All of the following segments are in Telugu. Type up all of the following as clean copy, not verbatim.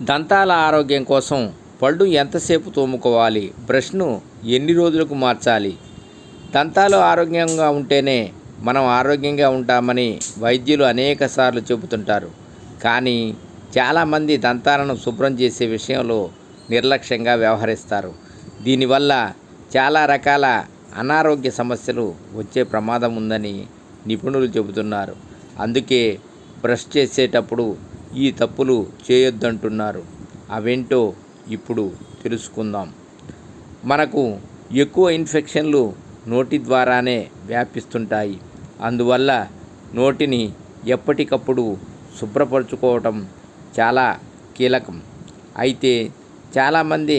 దంతాల ఆరోగ్యం కోసం పళ్ళు ఎంతసేపు తోముకోవాలి? బ్రష్ను ఎన్ని రోజులకు మార్చాలి? దంతాలు ఆరోగ్యంగా ఉంటేనే మనం ఆరోగ్యంగా ఉంటామని వైద్యులు అనేకసార్లు చెబుతుంటారు. కానీ చాలామంది దంతాలను శుభ్రం చేసే విషయంలో నిర్లక్ష్యంగా వ్యవహరిస్తారు. దీనివల్ల చాలా రకాల అనారోగ్య సమస్యలు వచ్చే ప్రమాదం ఉందని నిపుణులు చెబుతున్నారు. అందుకే బ్రష్ చేసేటప్పుడు ఈ తప్పులు చేయొద్దంటున్నారు. అవేంటో ఇప్పుడు తెలుసుకుందాం. మనకు ఎక్కువ ఇన్ఫెక్షన్లు నోటి ద్వారానే వ్యాపిస్తుంటాయి. అందువల్ల నోటిని ఎప్పటికప్పుడు శుభ్రపరచుకోవటం చాలా కీలకం. అయితే చాలామంది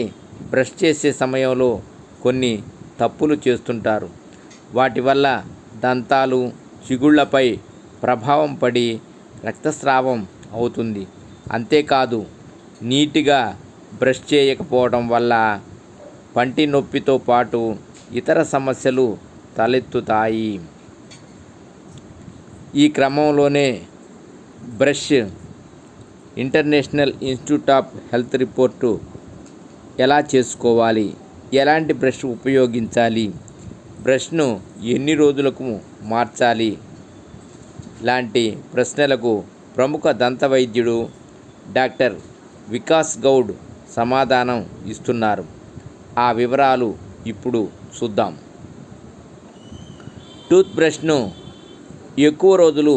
బ్రష్ చేసే సమయంలో కొన్ని తప్పులు చేస్తుంటారు. వాటి వల్ల దంతాలు, చిగుళ్ళపై ప్రభావం పడి రక్తస్రావం అవుతుంది. అంతేకాదు, నీట్గా బ్రష్ చేయకపోవడం వల్ల పంటి నొప్పితో పాటు ఇతర సమస్యలు తలెత్తుతాయి. ఈ క్రమంలోనే brush international institute of health report ఎలా చేసుకోవాలి, ఎలాంటి బ్రష్ ఉపయోగించాలి, బ్రష్ను ఎన్ని రోజులకు మార్చాలి లాంటి ప్రశ్నలకు ప్రముఖ దంత వైద్యుడు డాక్టర్ వికాస్ గౌడ్ సమాధానం ఇస్తున్నారు. ఆ వివరాలు ఇప్పుడు చూద్దాం. టూత్ బ్రష్ను ఎక్కువ రోజులు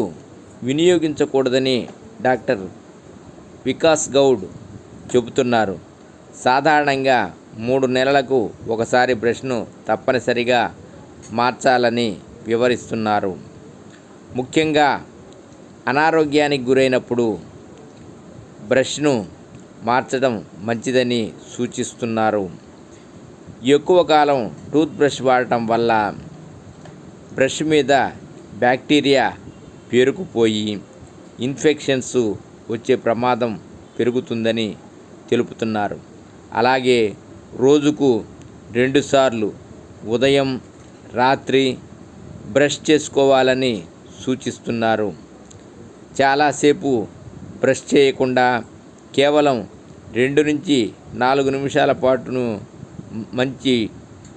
వినియోగించకూడదని డాక్టర్ వికాస్ గౌడ్ చెబుతున్నారు. సాధారణంగా 3 నెలలకు ఒకసారి బ్రష్ను తప్పనిసరిగా మార్చాలని వివరిస్తున్నారు. ముఖ్యంగా అనారోగ్యానికి గురైనప్పుడు బ్రష్ను మార్చడం మంచిదని సూచిస్తున్నారు. ఎక్కువ కాలం టూత్ బ్రష్ వాడటం వల్ల బ్రష్ మీద బ్యాక్టీరియా పేరుకుపోయి ఇన్ఫెక్షన్స్ వచ్చే ప్రమాదం పెరుగుతుందని తెలుపుతున్నారు. అలాగే రోజుకు 2 సార్లు ఉదయం, రాత్రి బ్రష్ చేసుకోవాలని సూచిస్తున్నారు. చాలాసేపు బ్రష్ చేయకుండా కేవలం 2 నుంచి 4 నిమిషాల పాటును మంచి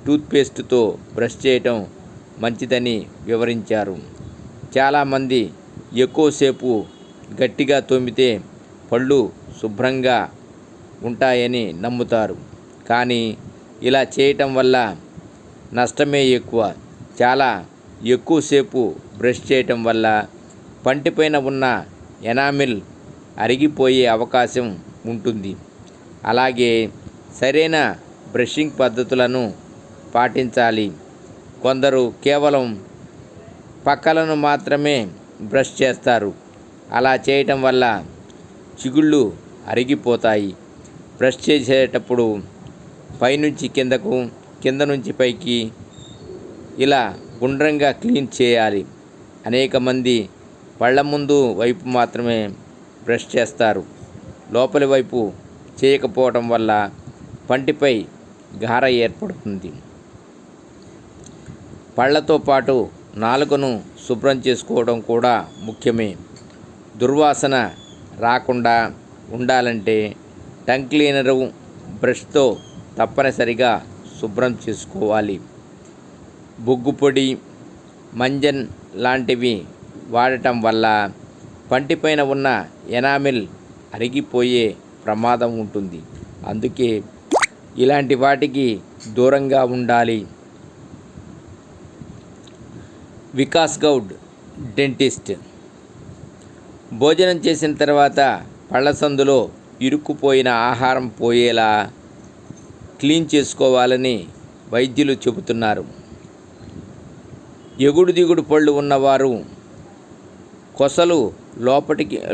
టూత్పేస్ట్తో బ్రష్ చేయటం మంచిదని వివరించారు. చాలామంది ఎక్కువసేపు గట్టిగా తోమితే పళ్ళు శుభ్రంగా ఉంటాయని నమ్ముతారు. కానీ ఇలా చేయటం వల్ల నష్టమే ఎక్కువ. చాలా ఎక్కువసేపు బ్రష్ చేయటం వల్ల పంటిపైన ఉన్న ఎనామిల్ అరిగిపోయే అవకాశం ఉంటుంది. అలాగే సరైన బ్రషింగ్ పద్ధతులను పాటించాలి. కొందరు కేవలం పక్కలను మాత్రమే బ్రష్ చేస్తారు. అలా చేయటం వల్ల చిగుళ్ళు అరిగిపోతాయి. బ్రష్ చేసేటప్పుడు పైనుంచి కిందకు, కింద నుంచి పైకి ఇలా గుండ్రంగా క్లీన్ చేయాలి. అనేక మంది పళ్ళ ముందు వైపు మాత్రమే బ్రష్ చేస్తారు. లోపలి వైపు చేయకపోవడం వల్ల పంటిపై గార ఏర్పడుతుంది. పళ్ళతో పాటు నాలుకను శుభ్రం చేసుకోవడం కూడా ముఖ్యమే. దుర్వాసన రాకుండా ఉండాలంటే టంగ్ క్లీనరు, బ్రష్తో తప్పనిసరిగా శుభ్రం చేసుకోవాలి. బొగ్గు పొడి, మంజన్ లాంటివి వాడటం వల్ల పంటిపైన ఉన్న ఎనామిల్ అరిగిపోయే ప్రమాదం ఉంటుంది. అందుకే ఇలాంటి వాటికి దూరంగా ఉండాలి. వికాస్ గౌడ్, డెంటిస్ట్. భోజనం చేసిన తర్వాత పళ్ళ సందులో ఇరుక్కుపోయిన ఆహారం పోయేలా క్లీన్ చేసుకోవాలని వైద్యులు చెబుతున్నారు. ఎగుడు దిగుడు పళ్ళు ఉన్నవారు కొసలు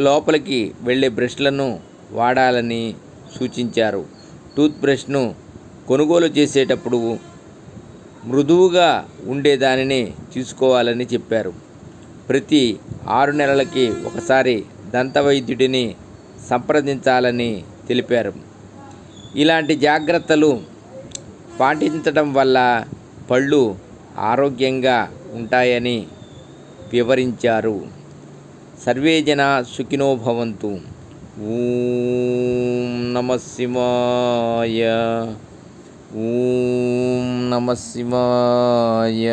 లోపలికి వెళ్ళే బ్రష్లను వాడాలని సూచించారు. టూత్ బ్రష్ను కొనుగోలు చేసేటప్పుడు మృదువుగా ఉండేదానిని తీసుకోవాలని చెప్పారు. ప్రతి 6 నెలలకి ఒకసారి దంత వైద్యుడిని సంప్రదించాలని తెలిపారు. ఇలాంటి జాగ్రత్తలు పాటించడం వల్ల పళ్ళు ఆరోగ్యంగా ఉంటాయని వివరించారు. సర్వే జనా సుఖినో భవంతు. ఓం నమః శివాయ. ఓం నమః శివాయ.